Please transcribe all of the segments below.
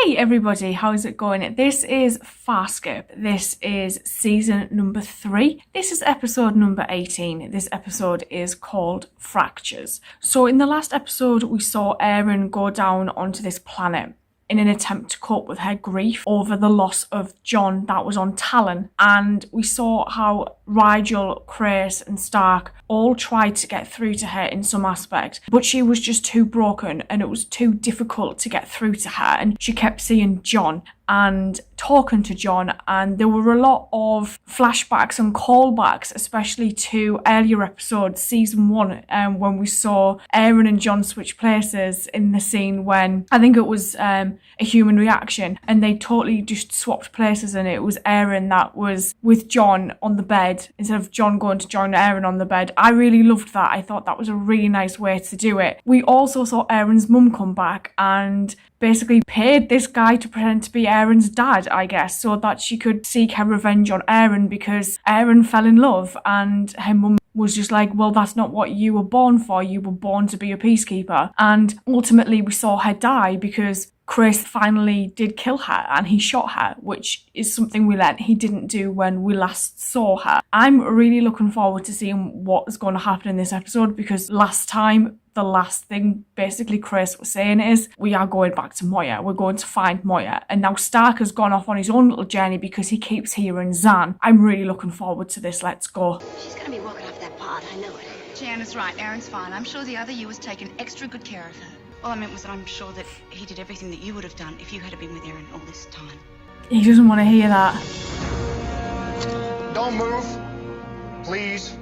Hey everybody, how's it going? This is Farscape. This is season number 3. This is episode number 18. This episode is called Fractures. So in the last episode, we saw Erin go down onto this planet in an attempt to cope with her grief over the loss of John that was on Talon. And we saw how Rigel, Chris and Stark all tried to get through to her in some aspect, but she was just too broken and it was too difficult to get through to her, and she kept seeing John and talking to John, and there were a lot of flashbacks and callbacks, especially to earlier episodes, season 1, when we saw Erin and John switch places in the scene when I think it was a human reaction, and they totally just swapped places, and it was Erin that was with John on the bed instead of John going to join Erin on the bed. I really loved that. I thought that was a really nice way to do it. We also saw Erin's mum come back and basically paid this guy to pretend to be Erin's dad, I guess, so that she could seek her revenge on Erin because Erin fell in love, and her mum was just like, well, that's not what you were born for. You were born to be a peacekeeper. And ultimately we saw her die because Chris finally did kill her and he shot her, which is something we learned he didn't do when we last saw her. I'm really looking forward to seeing what is going to happen in this episode, because last time, the last thing basically Chris was saying is, we are going back to Moya, we're going to find Moya. And now Stark has gone off on his own little journey because he keeps hearing Zan. I'm really looking forward to this. Let's go. She's gonna be walking off that pod, I know it. Gianna's right, Erin's fine. I'm sure the other you has taken extra good care of her. All I meant was that I'm sure that he did everything that you would have done if you had been with Erin all this time. He doesn't want to hear that. Don't move. Please,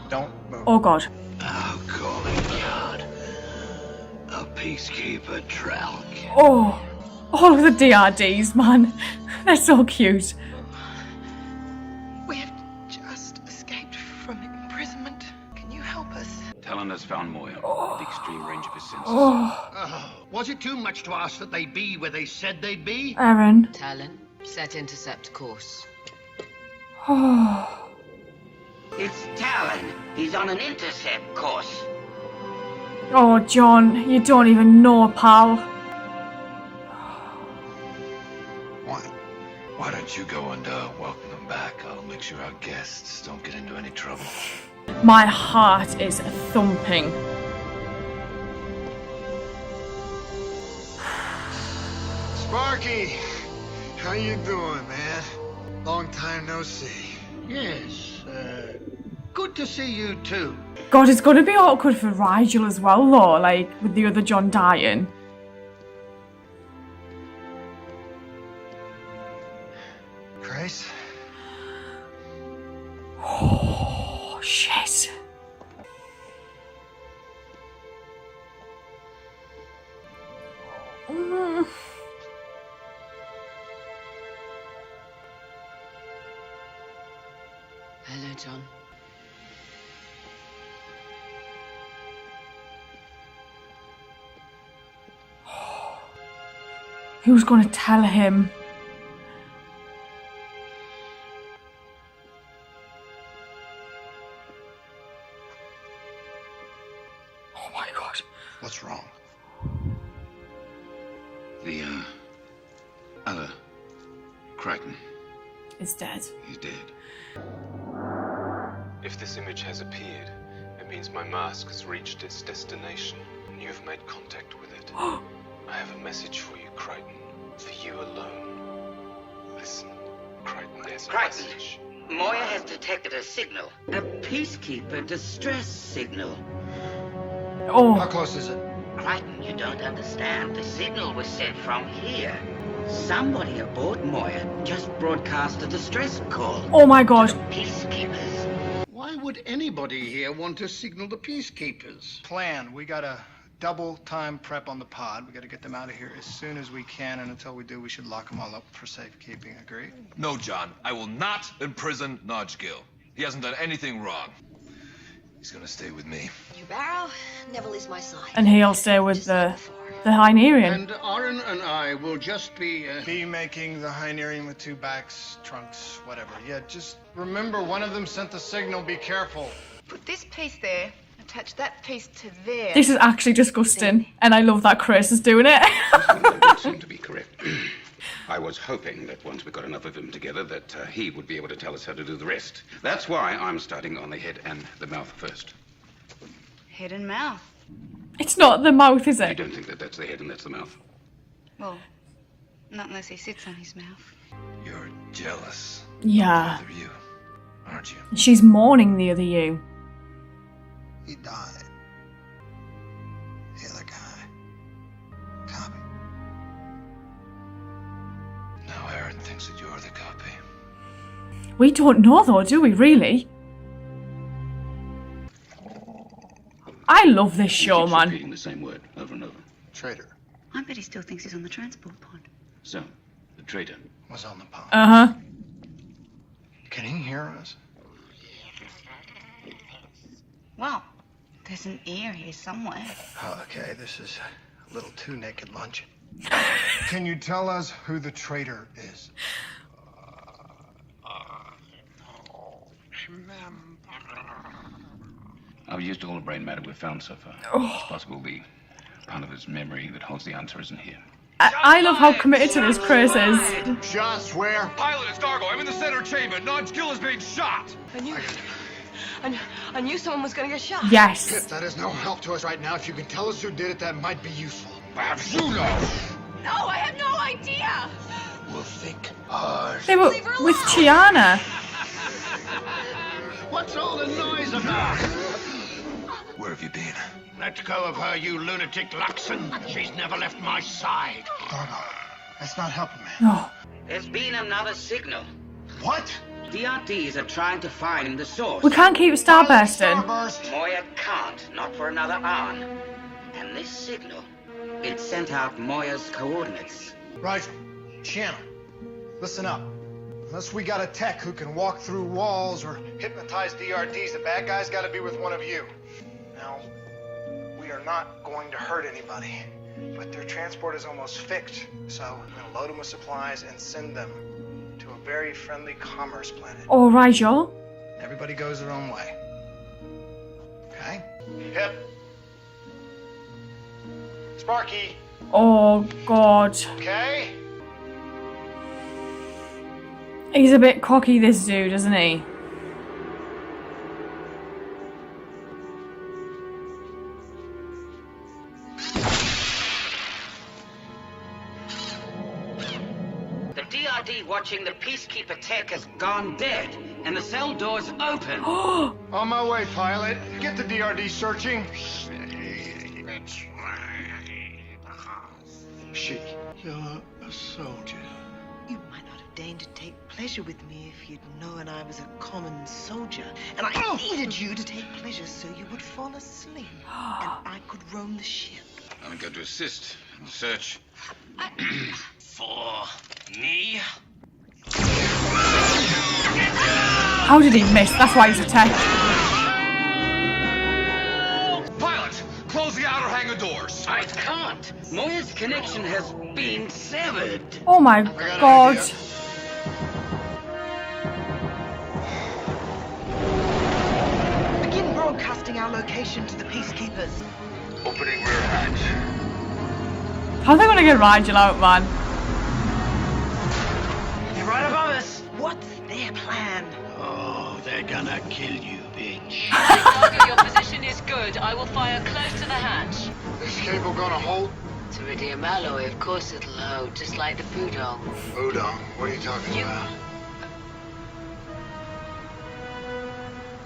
don't move. Oh God. I'll call it God. A peacekeeper trowel. Oh, all of the DRDs, man. They're so cute. We have just escaped from imprisonment. Can you help us? Talon has found Moya at the extreme range of his senses. Was it too much to ask that they be where they said they'd be? Erin. Talon, set intercept course. Oh. It's Talon. He's on an intercept course. Oh, John, you don't even know, pal. Why don't you go and welcome them back? I'll make sure our guests don't get into any trouble. My heart is thumping. Sparky, how you doing, man? Long time no see. Yes, good to see you too. God, it's going to be awkward for Rigel as well, though, like, with the other John dying. Grace? Oh, shit. Hello, John. Who's going to tell him? Oh my God. What's wrong? The, Crichton. Is dead. He's dead. If this image has appeared, it means my mask has reached its destination, and you have made contact with it. I have a message for you, Crichton. For you alone. Listen, Crichton, there's a Crichton, message. Moya has detected a signal. A peacekeeper distress signal. How Oh, close is it? Crichton, you don't understand. The signal was sent from here. Somebody aboard Moya just broadcast a distress call. oh my God. Peacekeepers. Why would anybody here want to signal the peacekeepers? Plan. We gotta double time prep on the pod. We gotta get them out of here as soon as we can, and until we do, we should lock them all up for safekeeping. Agree? No, John. I will not imprison Nodggill. He hasn't done anything wrong. He's gonna stay with me. You barrow, never leaves my side. And he'll stay with the Hynerian. And Aaron and I will just be, Be making the Hynerian with 2 backs, trunks, whatever. Yeah, just remember one of them sent the signal. Be careful. Put this piece there Attach that piece to there. This is actually disgusting, and I love that Chris is doing it. That would seem to be correct. I was hoping that once we got enough of him together that he would be able to tell us how to do the rest. That's why I'm starting on the head and the mouth first. Head and mouth. It's not the mouth, is You it? don't think that that's the head and that's the mouth? Well, not unless he sits on his mouth. You're jealous. Yeah. Of you, aren't you? She's mourning the other you. He died. The other guy. Copy. Now Aaron thinks that you're the copy. We don't know though, do we really? I love this show, Keeps man. repeating the same word over and over. Traitor I bet he still thinks he's on the transport pod. So, the traitor. was on the pod. Uh-huh. Can he hear us? Well, there's an ear here somewhere. Oh, okay, this is a little too naked lunch. Can you tell us who the traitor is? I've used all the brain matter we've found so far. It's possible the part of his memory that holds the answer isn't here. I love how committed to this Chris is. Shots where? Pilot, it's Dargo. I'm in the center chamber. Nodge Gill is being shot. I knew someone was gonna get shot. Pip, Yes. that is no help to us right now. If you can tell us who did it, that might be useful. Perhaps you know. No, I have no idea. We'll think hard. They were with Chiana. What's all the noise about? Where have you been? Let go of her, you lunatic Luxon. She's never left my side. Dargo, that's not helping me. Oh, There's been another signal. What? DRDs are trying to find the source. we can't keep starbursting. Starburst. Moya can't, not for another hour. And this signal, it sent out Moya's coordinates. Right, channel. Listen up. Unless we got a tech who can walk through walls or hypnotize DRDs, the bad guy's got to be with one of you. Now, we are not going to hurt anybody, but their transport is almost fixed, so I'm going to load them with supplies and send them to a very friendly commerce planet. All right, y'all. Everybody goes their own way. Okay? Pip. Sparky. Oh, God. Okay? He's a bit cocky, this dude, isn't he? The DRD watching the Peacekeeper tech has gone dead, and the cell door's open. On my way, pilot. Get the DRD searching. She. You're a soldier. You might not have deigned to take pleasure with me if you'd known I was a common soldier. And I needed you to take pleasure so you would fall asleep. And I could roam the ship. I'm going to assist in the search. For me? How did he miss? That's why he's a tech. Pilot, close the outer hangar doors. I can't. Moya's connection has been severed. Oh my God. Begin broadcasting our location to the Peacekeepers. Opening rear hatch. How are they going to get Rigel out, man? They're right above us. What's their plan? Oh, they're gonna kill you, bitch. Target, your position is good. I will fire close to the hatch. This cable gonna hold? It's iridium alloy, of course it'll hold, just like the Poodle. Udon, what are you talking about?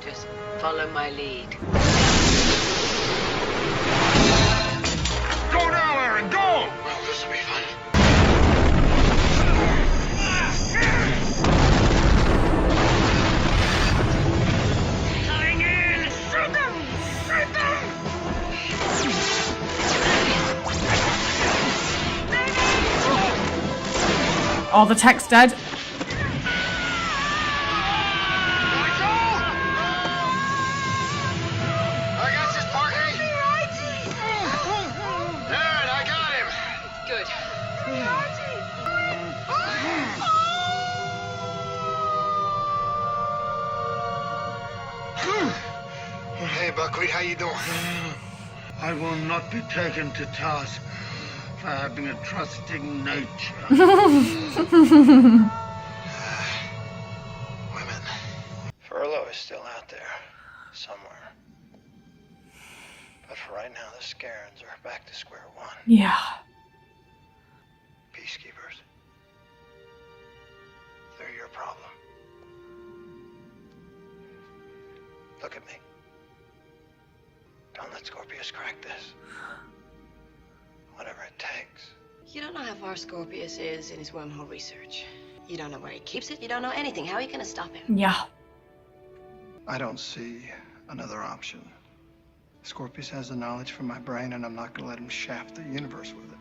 Just follow my lead. Go now, Aaron, go! Well, this will be fun. Coming in! Shoot them! Shoot them! Oh, the tech's dead. I got you, Sparky! Aaron, I got him! Good. Hey, Buckwheat. How you doing? I will not be taken to task for having a trusting nature. Women. Furlough is still out there, somewhere. But for right now, the Scarens are back to square one. Yeah. Peacekeepers. They're your problem. Look at me. Don't let Scorpius crack this. Whatever it takes. You don't know how far Scorpius is in his wormhole research. You don't know where he keeps it. You don't know anything. How are you going to stop him? Yeah. I don't see another option. Scorpius has the knowledge from my brain, and I'm not going to let him shaft the universe with it.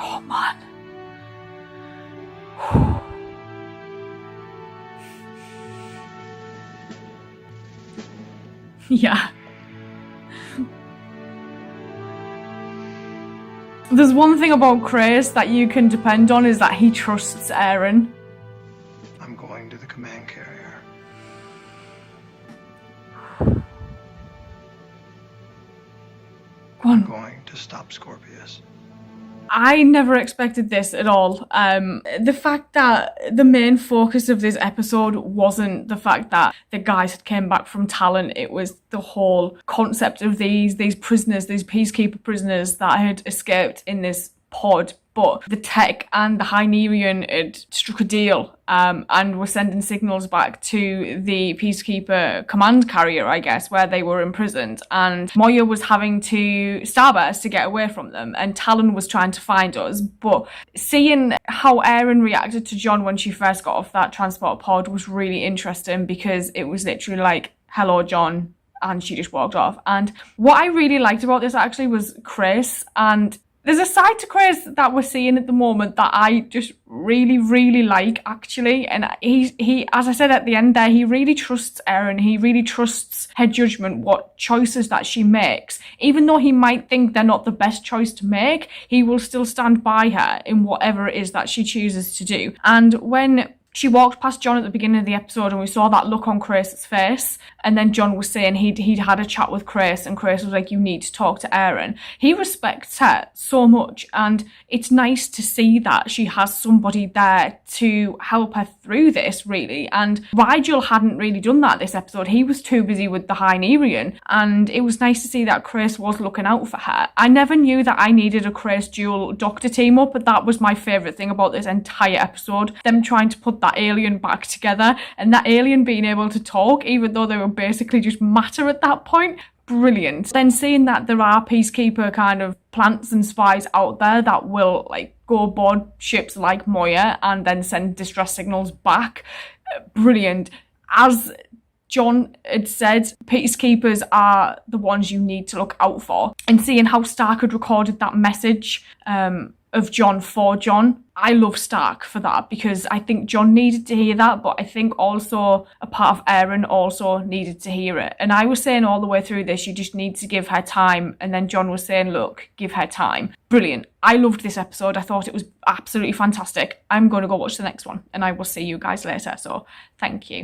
Oh, man. Yeah. There's one thing about Chris that you can depend on is that he trusts Aaron. I'm going to the command carrier. Go on. I'm going to stop Scorpius. I never expected this at all. The fact that the main focus of this episode wasn't the fact that the guys had came back from Talon. It was the whole concept of these prisoners, these peacekeeper prisoners that had escaped in this pod. But the tech and the Hynerian had struck a deal and were sending signals back to the Peacekeeper command carrier, I guess, where they were imprisoned. And Moya was having to starburst to get away from them, and Talon was trying to find us. But seeing how Aaron reacted to John when she first got off that transport pod was really interesting, because it was literally like, hello, John, and she just walked off. And what I really liked about this actually was Chris, and there's a side to Chris that we're seeing at the moment that I just really, really like, actually. And he, as I said at the end there, he really trusts Erin. He really trusts her judgment, what choices that she makes. Even though he might think they're not the best choice to make, he will still stand by her in whatever it is that she chooses to do. And when she walked past John at the beginning of the episode and we saw that look on Chris' face, and then John was saying he'd had a chat with Chris, and Chris was like, you need to talk to Aaron. He respects her so much, and it's nice to see that she has somebody there to help her through this, really. And Rigel hadn't really done that this episode. He was too busy with the Hynerian, and it was nice to see that Chris was looking out for her. I never knew that I needed a Chris dual Doctor team up, but that was my favourite thing about this entire episode. Them trying to put that alien back together, and that alien being able to talk, even though they were basically just matter at that point. Brilliant. Then seeing that there are peacekeeper kind of plants and spies out there that will like go aboard ships like Moya and then send distress signals back. Brilliant. As John had said, peacekeepers are the ones you need to look out for. And seeing how Stark had recorded that message of John for John, I love Stark for that, because I think John needed to hear that, but I think also a part of Aaron also needed to hear it. And I was saying all the way through this, you just need to give her time. And then John was saying, look, give her time. Brilliant. I loved this episode. I thought it was absolutely fantastic. I'm going to go watch the next one, and I will see you guys later. So thank you.